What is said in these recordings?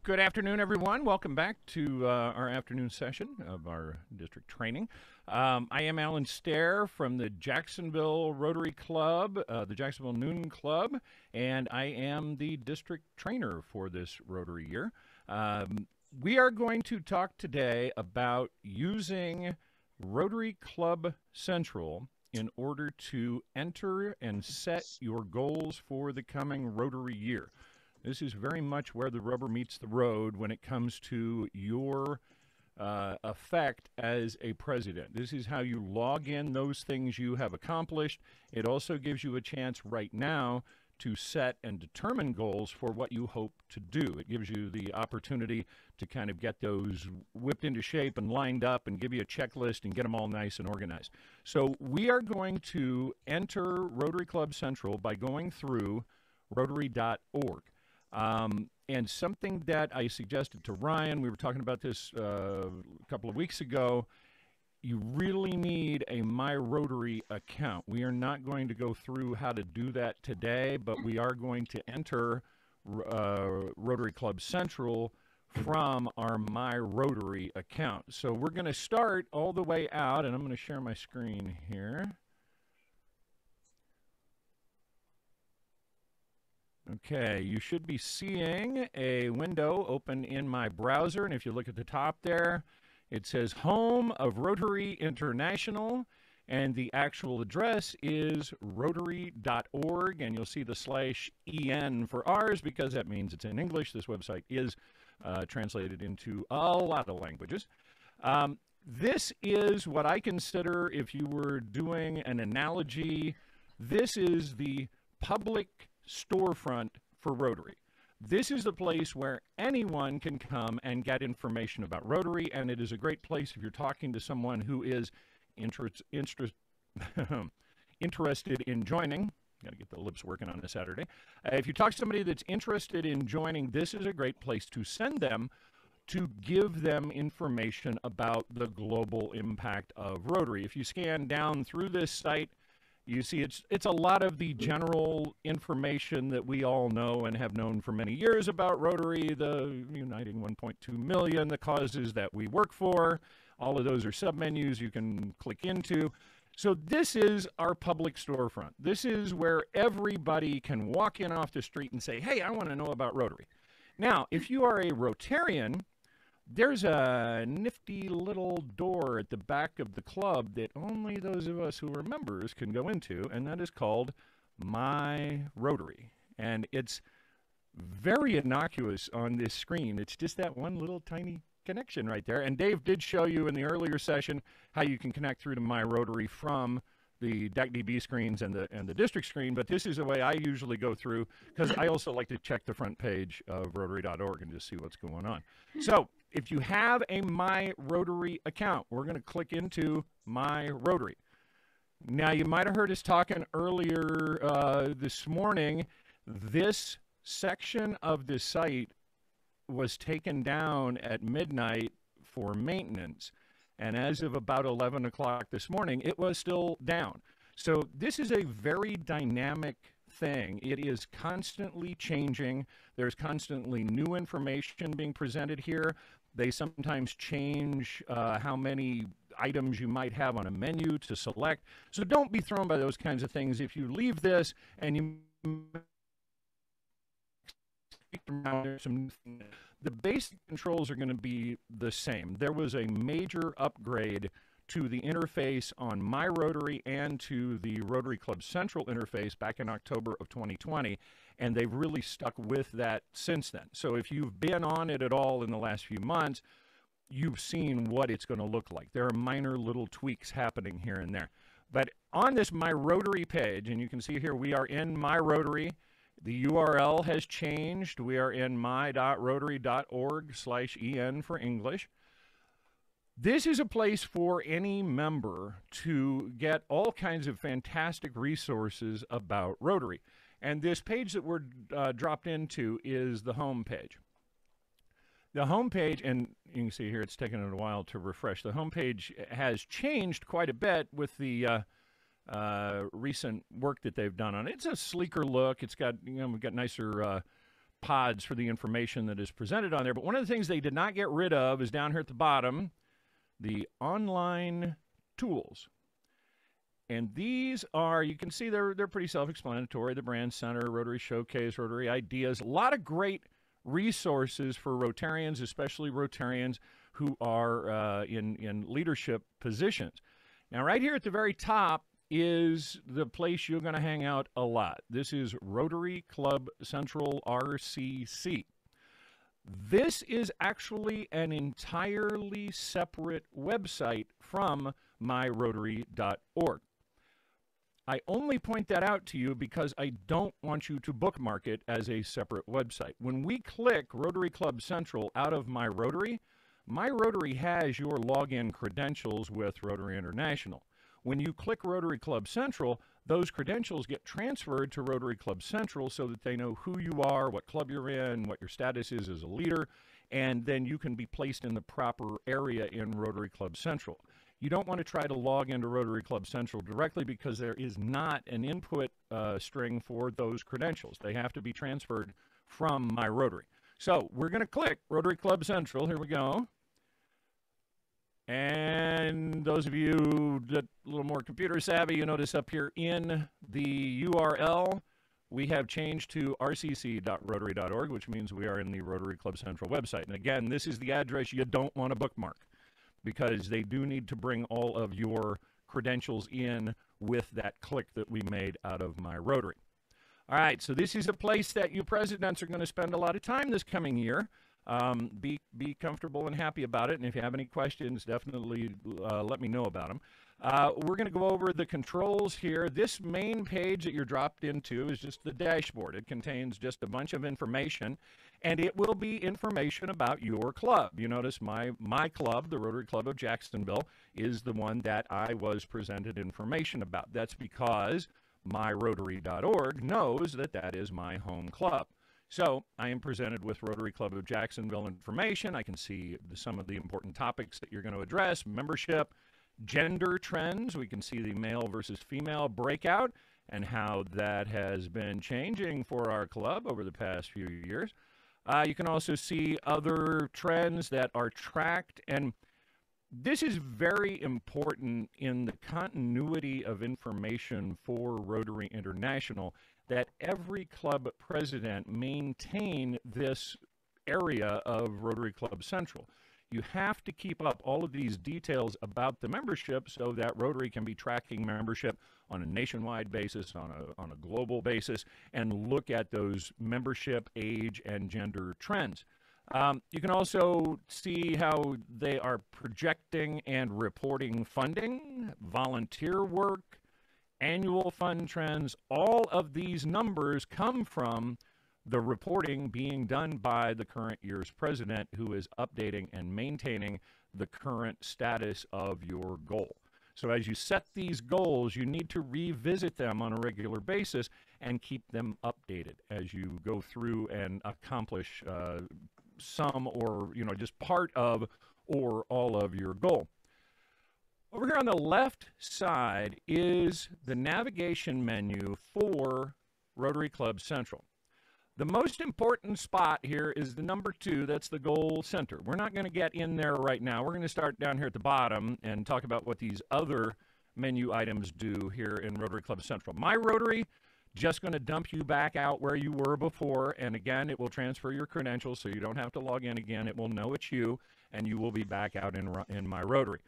Good afternoon, everyone. Welcome back to our afternoon session of our district training. I am Alan Stair from the Jacksonville Rotary Club, the Jacksonville Noon Club, and I am the district trainer for this Rotary year. We are going to talk today about using Rotary Club Central in order to enter and set your goals for the coming Rotary year. This is very much where the rubber meets the road when it comes to your effect as a president. This is how you log in those things you have accomplished. It also gives you a chance right now to set and determine goals for what you hope to do. It gives you the opportunity to kind of get those whipped into shape and lined up and give you a checklist and get them all nice and organized. So we are going to enter Rotary Club Central by going through Rotary.org. And something that I suggested to Ryan, we were talking about this a couple of weeks ago, you really need a My Rotary account. We are not going to go through how to do that today, but we are going to enter Rotary Club Central from our My Rotary account. So we're going to start all the way out, and I'm going to share my screen here. Okay, you should be seeing a window open in my browser, and if you look at the top there, it says Home of Rotary International, and the actual address is rotary.org, and you'll see the /en for ours because that means it's in English. This website is translated into a lot of languages. This is what I consider, if you were doing an analogy, this is the public storefront for Rotary. This is the place where anyone can come and get information about Rotary, and it is a great place if you're talking to someone who is interested in joining. Got to get the lips working on a Saturday. If you talk to somebody that's interested in joining, this is a great place to send them to give them information about the global impact of Rotary. If you scan down through this site, you see it's a lot of the general information that we all know and have known for many years about Rotary, the uniting 1.2 million, the causes that we work for. All of those are submenus you can click into. So this is our public storefront. This is where everybody can walk in off the street and say, hey, I want to know about Rotary. Now, if you are a Rotarian, there's a nifty little door at the back of the club that only those of us who are members can go into, and that is called My Rotary. And it's very innocuous on this screen. It's just that one little tiny connection right there. And Dave did show you in the earlier session how you can connect through to My Rotary from the DACDB screens and the district screen, but this is the way I usually go through because I also like to check the front page of Rotary.org and just see what's going on. So if you have a My Rotary account, we're going to click into My Rotary. Now, you might have heard us talking earlier this morning. This section of the site was taken down at midnight for maintenance. And as of about 11 o'clock this morning, it was still down. So this is a very dynamic thing. It is constantly changing. There's constantly new information being presented here. They sometimes change how many items you might have on a menu to select. So don't be thrown by those kinds of things. If you leave this and you the basic controls are going to be the same. There was a major upgrade to the interface on My Rotary and to the Rotary Club Central interface back in October of 2020, and they've really stuck with that since then. So if you've been on it at all in the last few months, you've seen what it's going to look like. There are minor little tweaks happening here and there. But on this My Rotary page, and you can see here we are in My Rotary. The URL has changed. We are in my.rotary.org/en for English. This is a place for any member to get all kinds of fantastic resources about Rotary. And this page that we're dropped into is the home page. The home page, and you can see here it's taken it a while to refresh. The home page has changed quite a bit with the recent work that they've done on it. It's a sleeker look. It's got, we've got nicer pods for the information that is presented on there. But one of the things they did not get rid of is down here at the bottom, the online tools. And these are, you can see they're pretty self-explanatory. The Brand Center, Rotary Showcase, Rotary Ideas, a lot of great resources for Rotarians, especially Rotarians who are in leadership positions. Now, right here at the very top is the place you're going to hang out a lot. This is Rotary Club Central RCC. This is actually an entirely separate website from myrotary.org. I only point that out to you because I don't want you to bookmark it as a separate website. When we click Rotary Club Central out of My Rotary has your login credentials with Rotary International. When you click Rotary Club Central, those credentials get transferred to Rotary Club Central so that they know who you are, what club you're in, what your status is as a leader, and then you can be placed in the proper area in Rotary Club Central. You don't want to try to log into Rotary Club Central directly because there is not an input string for those credentials. They have to be transferred from My Rotary. So we're going to click Rotary Club Central. Here we go. And those of you that a little more computer savvy, you notice up here in the URL, we have changed to rcc.rotary.org, which means we are in the Rotary Club Central website. And again, this is the address you don't want to bookmark because they do need to bring all of your credentials in with that click that we made out of My Rotary. All right, so this is a place that you presidents are going to spend a lot of time this coming year. Be comfortable and happy about it, and if you have any questions, definitely let me know about them. We're going to go over the controls here. This main page that you're dropped into is just the dashboard. It contains just a bunch of information, and it will be information about your club. You notice my club, the Rotary Club of Jacksonville, is the one that I was presented information about. That's because myrotary.org knows that that is my home club. So I am presented with Rotary Club of Jacksonville information. I can see some of the important topics that you're going to address, membership, gender trends. We can see the male versus female breakout and how that has been changing for our club over the past few years. You can also see other trends that are tracked, and this is very important in the continuity of information for Rotary International, that every club president maintain this area of Rotary Club Central. You have to keep up all of these details about the membership so that Rotary can be tracking membership on a nationwide basis, on a global basis, and look at those membership, age, and gender trends. You can also see how they are projecting and reporting funding, volunteer work, annual fund trends. All of these numbers come from the reporting being done by the current year's president, who is updating and maintaining the current status of your goal. So as you set these goals, you need to revisit them on a regular basis and keep them updated as you go through and accomplish some or just part of or all of your goal. Over here on the left side is the navigation menu for Rotary Club Central. The most important spot here is the number 2, that's the goal center. We're not going to get in there right now. We're going to start down here at the bottom and talk about what these other menu items do here in Rotary Club Central. My Rotary, just going to dump you back out where you were before, and again, it will transfer your credentials so you don't have to log in again. It will know it's you, and you will be back out in My Rotary.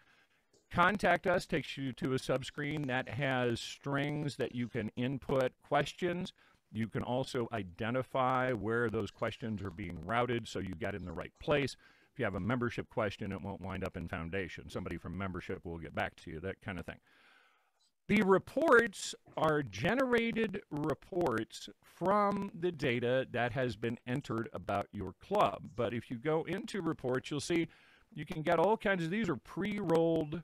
Contact Us takes you to a subscreen that has strings that you can input questions. You can also identify where those questions are being routed so you get in the right place. If you have a membership question, it won't wind up in Foundation. Somebody from membership will get back to you, that kind of thing. The reports are generated reports from the data that has been entered about your club. But if you go into reports, you'll see you can get all kinds of, these are pre-rolled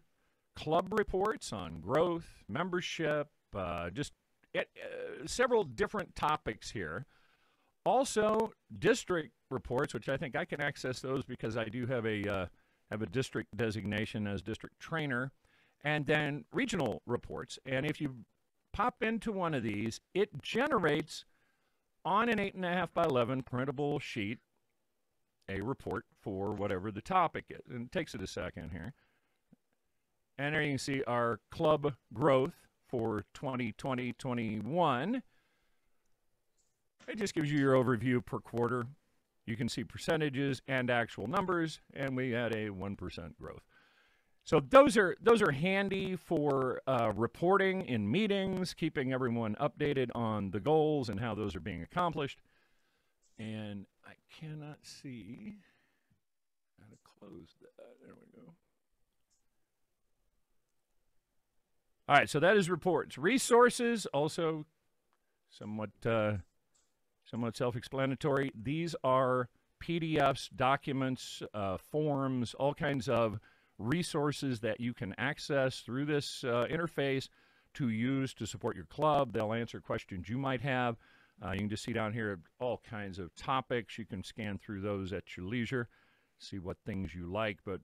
club reports on growth, membership, just several different topics here. Also, district reports, which I think I can access those because I do have a district designation as district trainer, and then regional reports. And if you pop into one of these, it generates on an 8.5 by 11 printable sheet a report for whatever the topic is. And it takes it a second here. And there you can see our club growth for 2020-21. It just gives you your overview per quarter. You can see percentages and actual numbers, and we had a 1% growth. So those are handy for reporting in meetings, keeping everyone updated on the goals and how those are being accomplished. And I cannot see how to close that. There we go. All right, so that is reports. Resources, also somewhat self-explanatory. These are PDFs, documents, forms, all kinds of resources that you can access through this interface to use to support your club. They'll answer questions you might have. You can just see down here all kinds of topics. You can scan through those at your leisure, see what things you like. But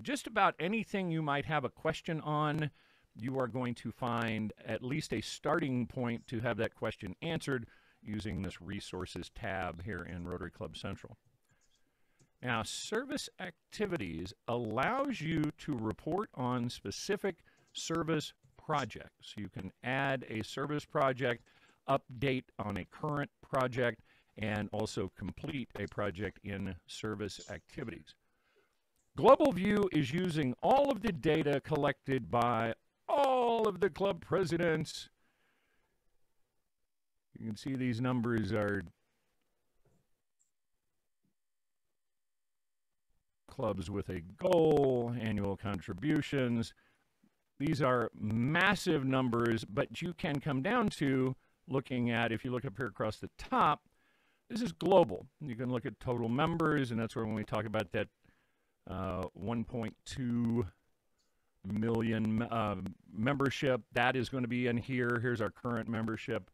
just about anything you might have a question on, you are going to find at least a starting point to have that question answered using this Resources tab here in Rotary Club Central. Now, Service Activities allows you to report on specific service projects. You can add a service project, update on a current project, and also complete a project in Service Activities. Global View is using all of the data collected by all of the club presidents. You can see these numbers are clubs with a goal, annual contributions. These are massive numbers, but you can come down to looking at, if you look up here across the top, this is global. You can look at total members, and that's where when we talk about that 1.2 million membership, that is going to be in here. Here's our current membership.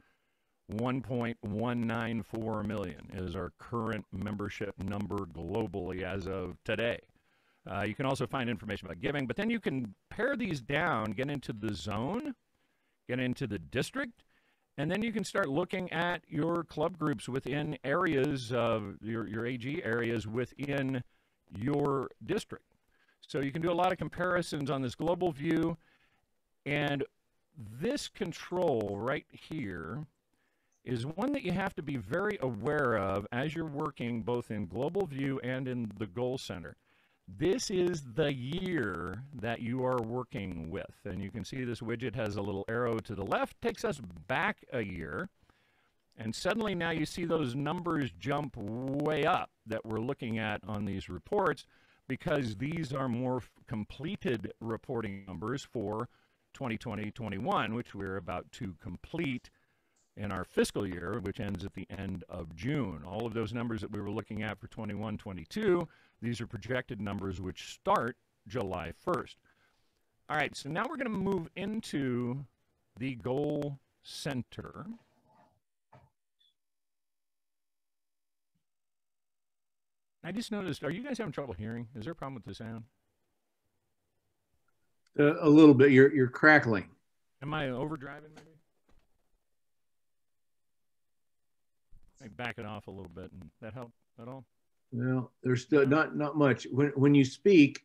1.194 million is our current membership number globally as of today. You can also find information about giving, but then you can pare these down, get into the zone, get into the district, and then you can start looking at your club groups within areas of your AG areas within your district. So you can do a lot of comparisons on this global view, and this control right here is one that you have to be very aware of as you're working both in global view and in the goal center. This is the year that you are working with, and you can see this widget has a little arrow to the left, takes us back a year, and suddenly now you see those numbers jump way up that we're looking at on these reports, because these are more completed reporting numbers for 2020-21, which we're about to complete in our fiscal year, which ends at the end of June. All of those numbers that we were looking at for 21-22, these are projected numbers which start July 1st. All right, so now we're going to move into the goal center. I just noticed, are you guys having trouble hearing? Is there a problem with the sound? A little bit. You're crackling. Am I overdriving maybe? I back it off a little bit, and that help at all? Well, there's still not much. When you speak,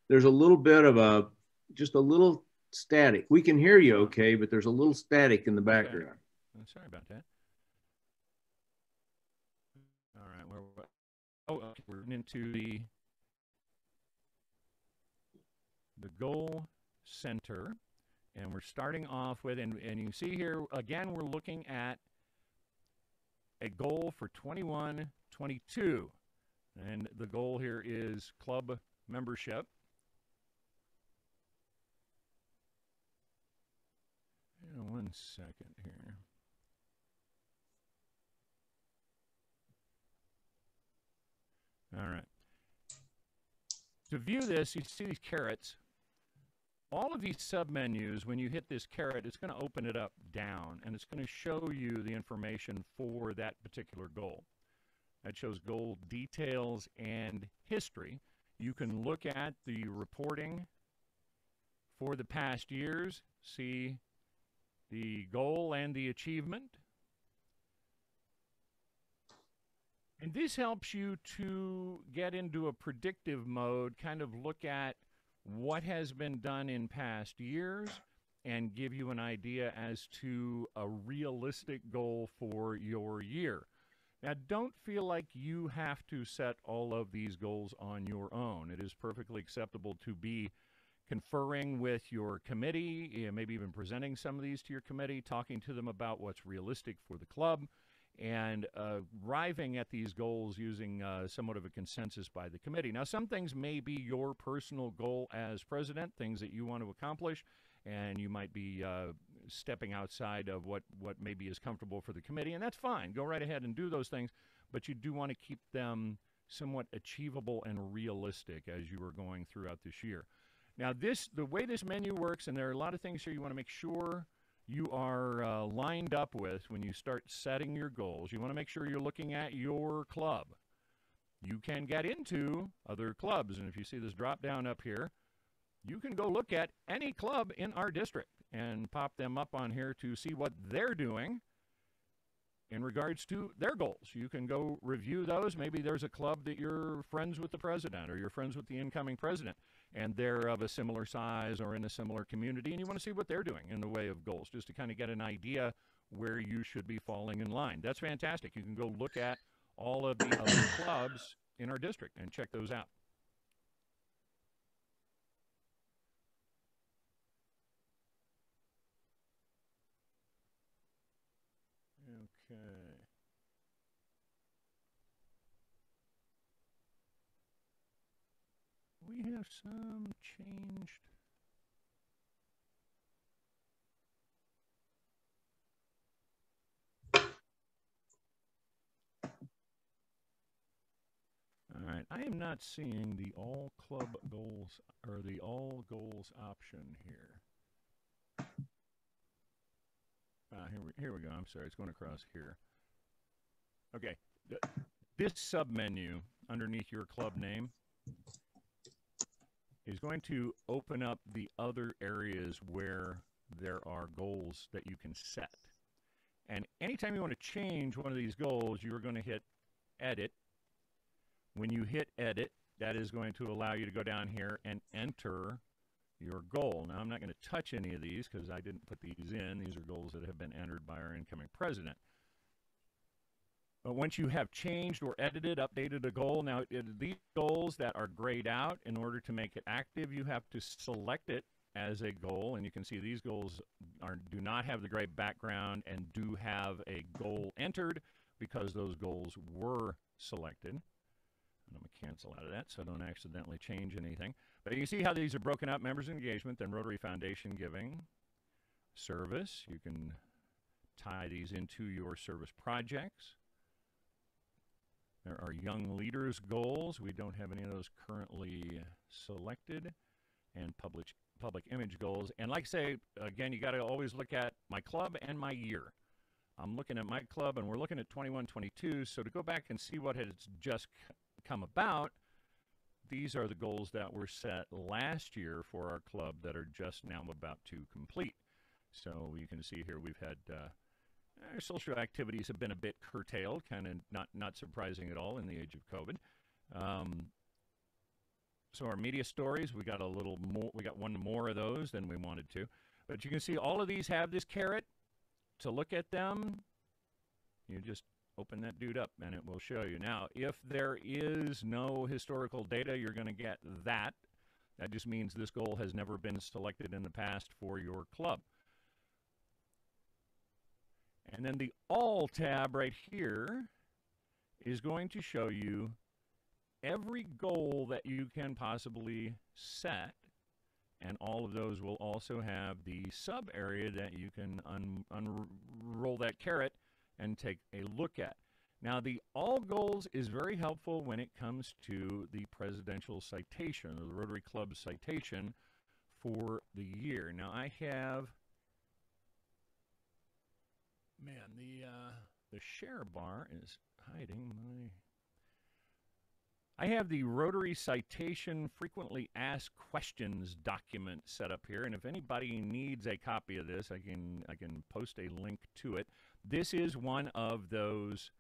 there's a little bit of just a little static. We can hear you okay, but there's a little static in the background. Okay. Sorry about that. All right, okay, we're into the goal center, and we're starting off with, and you see here again, we're looking at a goal for 21-22, and the goal here is club membership. One second here. All right. To view this, you see these carrots. All of these submenus, when you hit this caret, it's going to open it up down, and it's going to show you the information for that particular goal. That shows goal details and history. You can look at the reporting for the past years, see the goal and the achievement. And this helps you to get into a predictive mode, kind of look at what has been done in past years and give you an idea as to a realistic goal for your year. Now, don't feel like you have to set all of these goals on your own. It is perfectly acceptable to be conferring with your committee, maybe even presenting some of these to your committee, talking to them about what's realistic for the club, and arriving at these goals using somewhat of a consensus by the committee. Now, some things may be your personal goal as president, things that you want to accomplish, and you might be stepping outside of what maybe is comfortable for the committee, and that's fine. Go right ahead and do those things, but you do want to keep them somewhat achievable and realistic as you are going throughout this year. Now, the way this menu works, and there are a lot of things here you want to make sure you are lined up with when you start setting your goals. You want to make sure you're looking at your club. You can get into other clubs, and if you see this drop down up here, you can go look at any club in our district and pop them up on here to see what they're doing in regards to their goals. You can go review those. Maybe there's a club that you're friends with the president or you're friends with the incoming president, and they're of a similar size or in a similar community, and you want to see what they're doing in the way of goals, just to kind of get an idea where you should be falling in line. That's fantastic. You can go look at all of the other clubs in our district and check those out. Okay. We have some changed. All right, I am not seeing the all club goals or the all goals option here. Here we go. I'm sorry, it's going across here. Okay, this submenu underneath your club name is going to open up the other areas where there are goals that you can set. And anytime you want to change one of these goals, you are going to hit Edit. When you hit Edit, that is going to allow you to go down here and enter your goal. Now, I'm not going to touch any of these because I didn't put these in. These are goals that have been entered by our incoming president. But once you have changed or edited, updated a goal, now these goals that are grayed out, in order to make it active, you have to select it as a goal. And you can see these goals do not have the gray background and do have a goal entered because those goals were selected. And I'm going to cancel out of that so I don't accidentally change anything. But you can see how these are broken up: members engagement, then Rotary Foundation giving, service. You can tie these into your service projects. There are young leaders goals. We don't have any of those currently selected. And public image goals. And like I say, again, you got to always look at my club and my year. I'm looking at my club, and we're looking at 21-22. So to go back and see what has just come about, these are the goals that were set last year for our club that are just now about to complete. So you can see here we've had our social activities have been a bit curtailed, kind of not surprising at all in the age of COVID. So our media stories, we got a little more, we got one more of those than we wanted to. But you can see all of these have this caret. To look at them, you just open that dude up and it will show you. Now, if there is no historical data, you're going to get that. That just means this goal has never been selected in the past for your club. And then the All tab right here is going to show you every goal that you can possibly set. And all of those will also have the sub area that you can unroll that caret and take a look at. Now, the all goals is very helpful when it comes to the presidential citation, or the Rotary Club citation for the year. Now, I have, man, the share bar is hiding my... I have the Rotary Citation Frequently Asked Questions document set up here, and if anybody needs a copy of this, I can post a link to it. This is one of those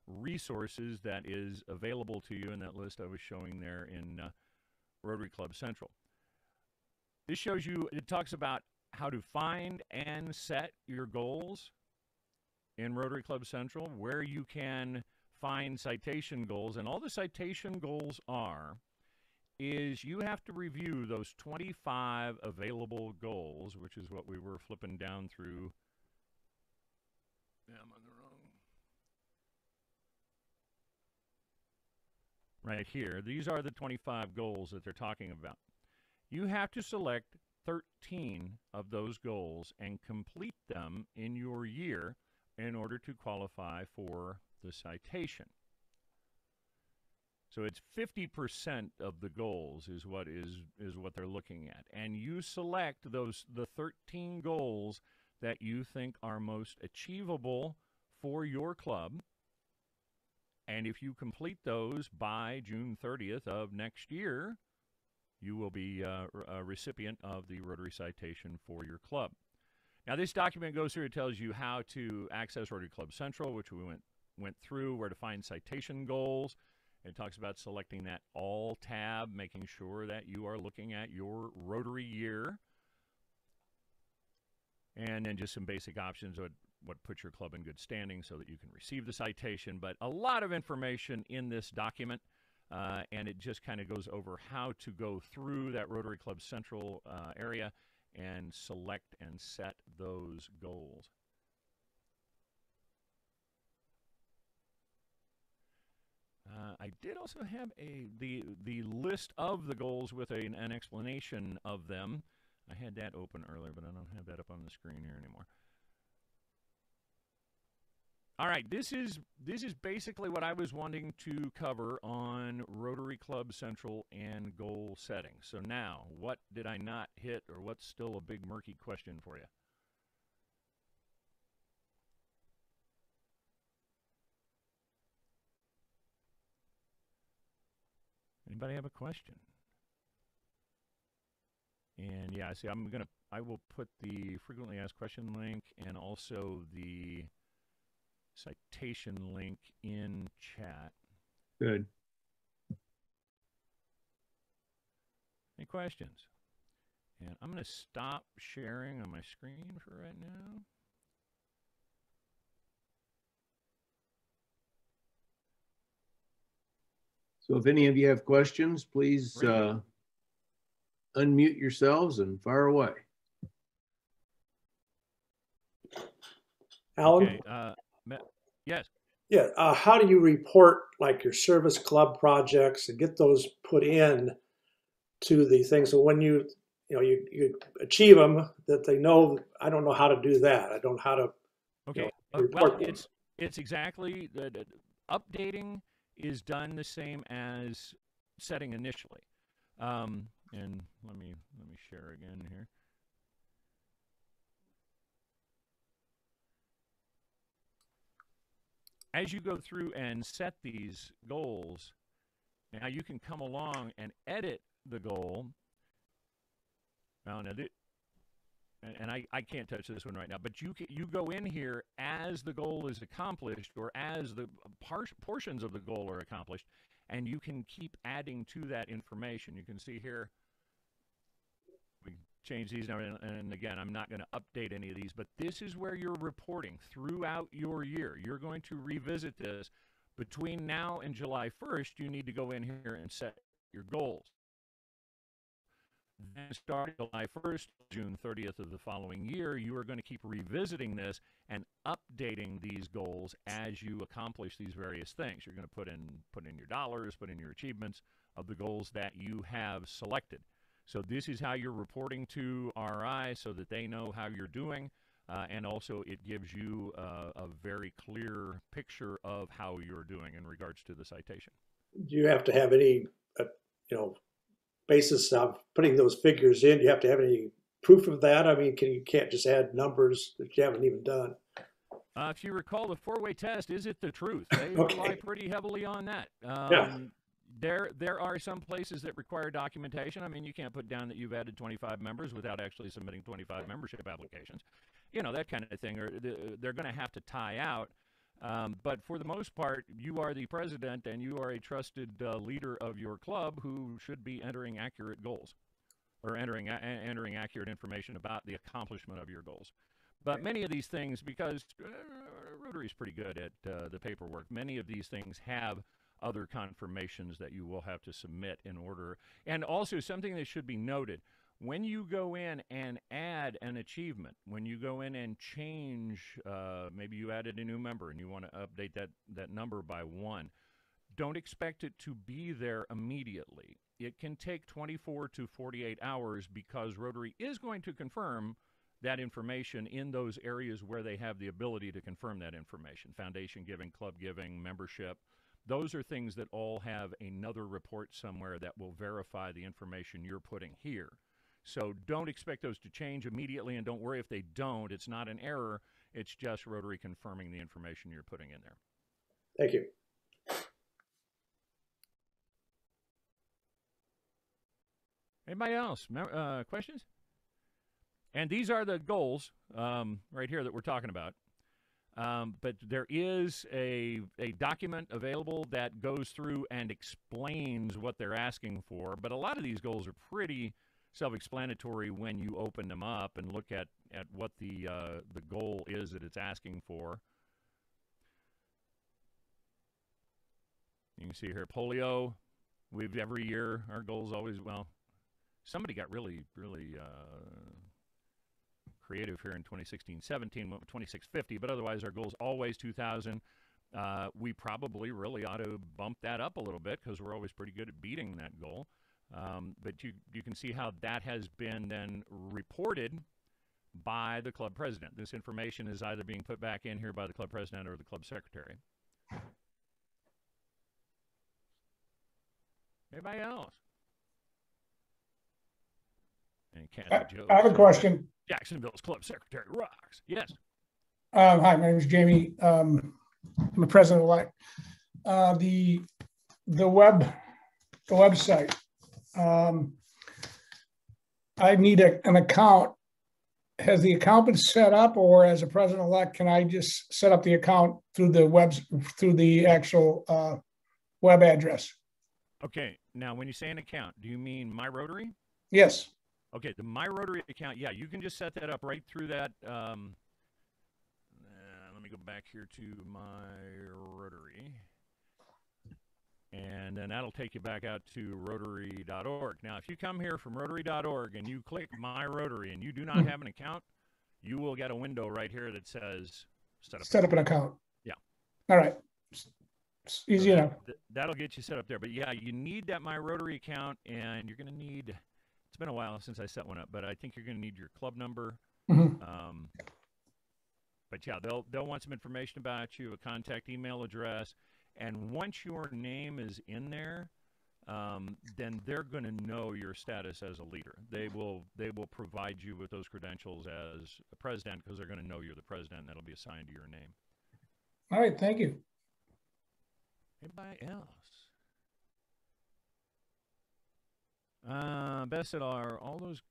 resources that is available to you in that list I was showing there in Rotary Club Central. This shows you, it talks about how to find and set your goals in Rotary Club Central, where you can find citation goals. And all the citation goals are is you have to review those 25 available goals, which is what we were flipping down through. Yeah, I'm on the wrong. Right here. These are the 25 goals that they're talking about. You have to select 13 of those goals and complete them in your year in order to qualify for the citation. So it's 50% of the goals is what they're looking at. And you select the 13 goals that you think are most achievable for your club. And if you complete those by June 30th of next year, you will be a recipient of the Rotary Citation for your club. Now, this document goes through, it tells you how to access Rotary Club Central, which we went through, where to find citation goals. It talks about selecting that All tab, making sure that you are looking at your Rotary year. And then just some basic options of what puts your club in good standing so that you can receive the citation. But a lot of information in this document, and it just kind of goes over how to go through that Rotary Club Central area and select and set those goals. I did also have the list of the goals with an explanation of them. I had that open earlier, but I don't have that up on the screen here anymore. All right, this is basically what I was wanting to cover on Rotary Club Central and goal setting. So now, what did I not hit, or what's still a big murky question for you? Anybody have a question? And yeah, see, I will put the frequently asked question link and also the citation link in chat. Good. Any questions? And I'm going to stop sharing on my screen for right now. So if any of you have questions, please unmute yourselves and fire away. Alan? Okay, yes. Yeah, how do you report like your service club projects and get those put in to the thing? So when you achieve them, that they know. I don't know how to do that. I don't know how to. Okay. Report well, it's exactly the updating is done the same as setting initially. And let me share again here. As you go through and set these goals, now you can come along and edit the goal. Now, and I can't touch this one right now, but you go in here as the goal is accomplished, or as the portions of the goal are accomplished, and you can keep adding to that information. You can see here, we change these now, and again, I'm not going to update any of these, but this is where you're reporting throughout your year. You're going to revisit this. Between now and July 1st, you need to go in here and set your goals. Then starting July 1st, June 30th of the following year, you are going to keep revisiting this and updating these goals as you accomplish these various things. You're going to put in your dollars, put in your achievements of the goals that you have selected. So this is how you're reporting to RI so that they know how you're doing, and also it gives you a very clear picture of how you're doing in regards to the citation. Do you have to have any, basis of putting those figures in? Do you have to have any proof of that? I mean, you can't just add numbers that you haven't even done. If you recall, the four-way test, is it the truth? They Okay. rely pretty heavily on that. Yeah. There are some places that require documentation. I mean, you can't put down that you've added 25 members without actually submitting 25 membership applications. You know, that kind of thing. Or they're going to have to tie out But for the most part, you are the president and you are a trusted leader of your club who should be entering accurate goals or entering accurate information about the accomplishment of your goals. But many of these things, because Rotary is pretty good at the paperwork, many of these things have other confirmations that you will have to submit in order. And also something that should be noted, when you go in and add an achievement, when you go in and change, maybe you added a new member and you want to update that number by 1, don't expect it to be there immediately. It can take 24 to 48 hours because Rotary is going to confirm that information in those areas where they have the ability to confirm that information. Foundation giving, club giving, membership. Those are things that all have another report somewhere that will verify the information you're putting here. So don't expect those to change immediately, and don't worry if they don't. It's not an error. It's just Rotary confirming the information you're putting in there. Thank you. Anybody else? Questions? And these are the goals right here that we're talking about. But there is a document available that goes through and explains what they're asking for. But a lot of these goals are pretty self-explanatory when you open them up and look at what the goal is that it's asking for. You can see here, polio. Every year, our goal is always, well, somebody got really creative here in 2016-17, went with 2650, but otherwise our goal is always 2,000. We probably really ought to bump that up a little bit because we're always pretty good at beating that goal. But you can see how that has been then reported by the club president. This information is either being put back in here by the club president or the club secretary. Anybody else? And I have a question. Jacksonville's club secretary rocks. Yes. Hi, my name is Jamie. I'm the president-elect. The website. I need an account. Has the account been set up, or as a president-elect, can I just set up the account through the actual web address? Okay. Now, when you say an account, do you mean My Rotary? Yes. Okay, the My Rotary account, yeah, you can just set that up right through that. Let me go back here to My Rotary. And then that'll take you back out to Rotary.org. Now, if you come here from Rotary.org and you click My Rotary and you do not have an account, you will get a window right here that says set up an account. Yeah. All right. It's easy enough. That'll get you set up there. But yeah, you need that My Rotary account, and you're going to need, it's been a while since I set one up, but I think you're going to need your club number. Mm-hmm. But yeah, they'll want some information about you, a contact email address, and once your name is in there, then they're going to know your status as a leader. They will provide you with those credentials as a president because they're going to know you're the president, and that'll be assigned to your name. All right, thank you. Anybody else? Beth said, are all those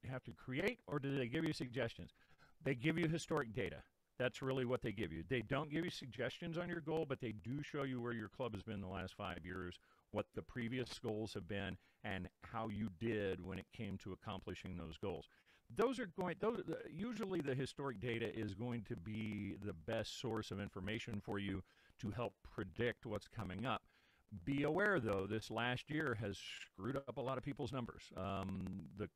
you have to create, or do they give you suggestions? They give you historic data. That's really what they give you. They don't give you suggestions on your goal, but they do show you where your club has been the last 5 years, what the previous goals have been, and how you did when it came to accomplishing those goals. Usually the historic data is going to be the best source of information for you to help predict what's coming up. Be aware, though, this last year has screwed up a lot of people's numbers. The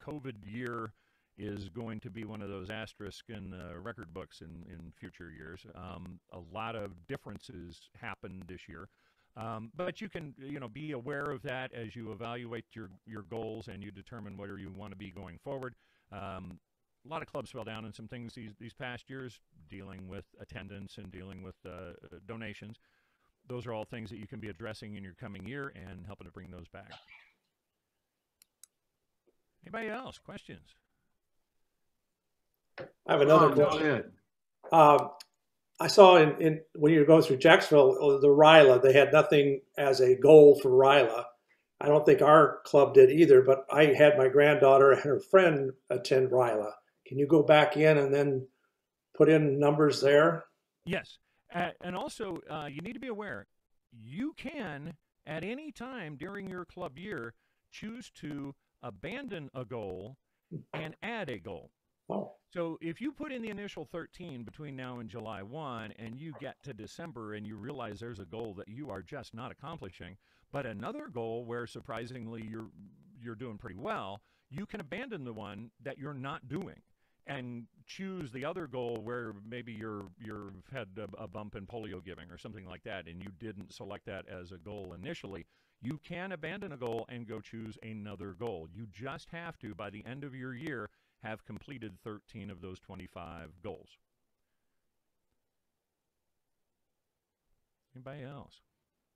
COVID year is going to be one of those asterisks in the record books in future years. A lot of differences happened this year. But you can, be aware of that as you evaluate your goals and you determine where you want to be going forward. A lot of clubs fell down in some things these past years, dealing with attendance and dealing with donations. Those are all things that you can be addressing in your coming year and helping to bring those back. Anybody else? Questions? I have another question. I saw in when you go through Jacksonville, the RILA, they had nothing as a goal for RILA. I don't think our club did either, but I had my granddaughter and her friend attend RILA. Can you go back in and then put in numbers there? Yes. And also, you need to be aware, you can, at any time during your club year, choose to abandon a goal and add a goal. Oh, So if you put in the initial 13 between now and July 1 and you get to December and you realize there's a goal that you are just not accomplishing, but another goal where surprisingly you're doing pretty well, you can abandon the one that you're not doing and choose the other goal where maybe you've had a bump in polio giving or something like that and you didn't select that as a goal initially. You can abandon a goal and go choose another goal. You just have to, by the end of your year, have completed 13 of those 25 goals. Anybody else?